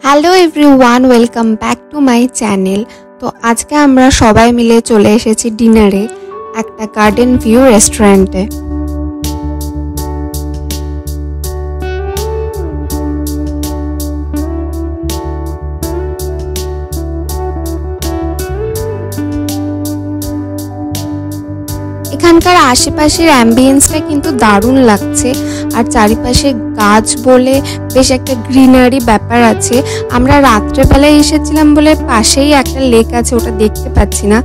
Hello everyone, welcome back to my channel. তো আজকে আমরা সবাই মিলে চলে এসেছি ডিনারে একটা গার্ডেন ভিউ রেস্টুরেন্টে। এখানকার আশেপাশের অ্যাম্বিয়েন্সটা কিন্তু দারুণ লাগছে, আর চারিপাশে গাছ বলে বেশ একটা গ্রিনারি ব্যাপার আছে। আমরা রাত্রেবেলায় এসেছিলাম বলে পাশেই একটা লেক আছে, ওটা দেখতে পাচ্ছি না,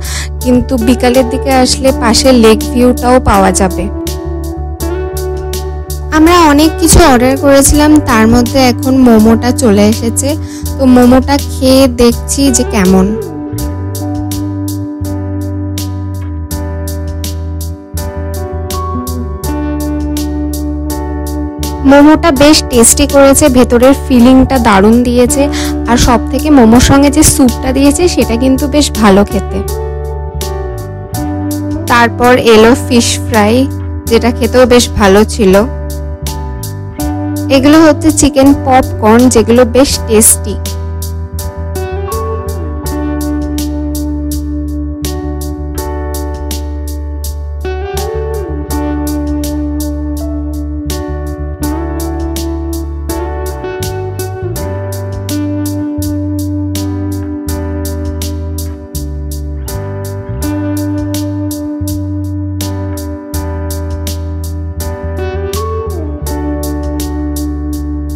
কিন্তু বিকালের দিকে আসলে পাশে লেক ভিউটাও পাওয়া যাবে। আমরা অনেক কিছু অর্ডার করেছিলাম, তার মধ্যে এখন মোমোটা চলে এসেছে। তো মোমোটা খেয়ে দেখছি যে কেমন। মোমোটা বেশ টেস্টি করেছে, ভেতরের ফিলিংটা দারুণ দিয়েছে, আর সব থেকে মোমোর সঙ্গে যে স্যুপটা দিয়েছে সেটা কিন্তু বেশ ভালো খেতে। তারপর এলো ফিশ ফ্রাই, যেটা খেতেও বেশ ভালো ছিল। এগুলো হচ্ছে চিকেন পপকর্ন, যেগুলো বেশ টেস্টি।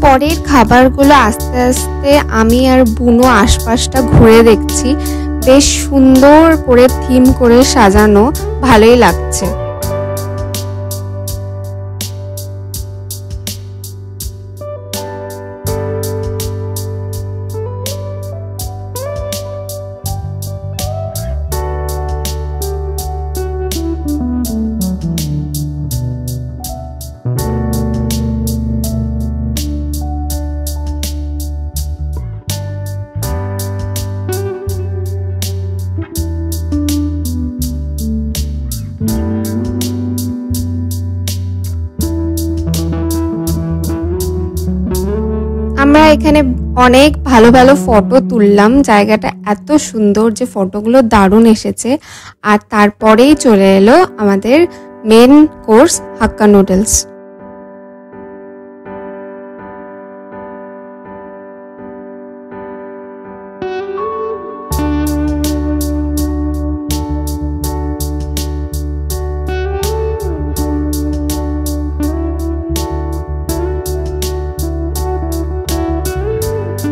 পরের খাবারগুলো আস্তে আস্তে আমি আর বুনো আশপাশটা ঘুরে দেখছি, বেশ সুন্দর করে থিম করে সাজানো, ভালোই লাগছে। আমরা এখানে অনেক ভালো ভালো ফটো তুললাম, জায়গাটা এত সুন্দর যে ফটোগুলো দারুণ এসেছে। আর তারপরেই চলে এলো আমাদের মেন কোর্স হাক্কা নুডলস।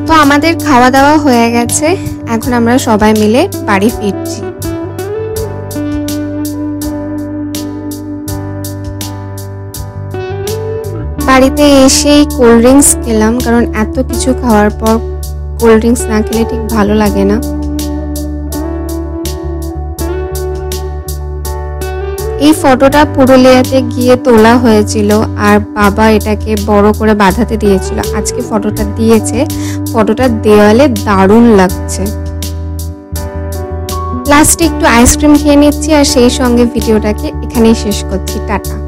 তো আমাদের খাওয়া দাওয়া হয়ে গেছে, এখন আমরা সবাই মিলে বাড়ি ফিরছি। বাড়িতে এসেই কোল্ড ড্রিঙ্কস খেলাম, কারণ এত কিছু খাওয়ার পর কোল্ড ড্রিঙ্কস না খেলে ঠিক ভালো লাগে না। এই ফটোটা পুরুলিয়াতে গিয়ে তোলা হয়েছিল, আর বাবা এটাকে বড় করে বাঁধাতে দিয়েছিল। আজকে ফটোটা দিয়েছে, ফটোটা দেওয়ালে দারুণ লাগছে। লাস্টে একটু আইসক্রিম খেয়ে নিচ্ছি, আর সেই সঙ্গে ভিডিওটাকে এখানেই শেষ করছি। টাটা।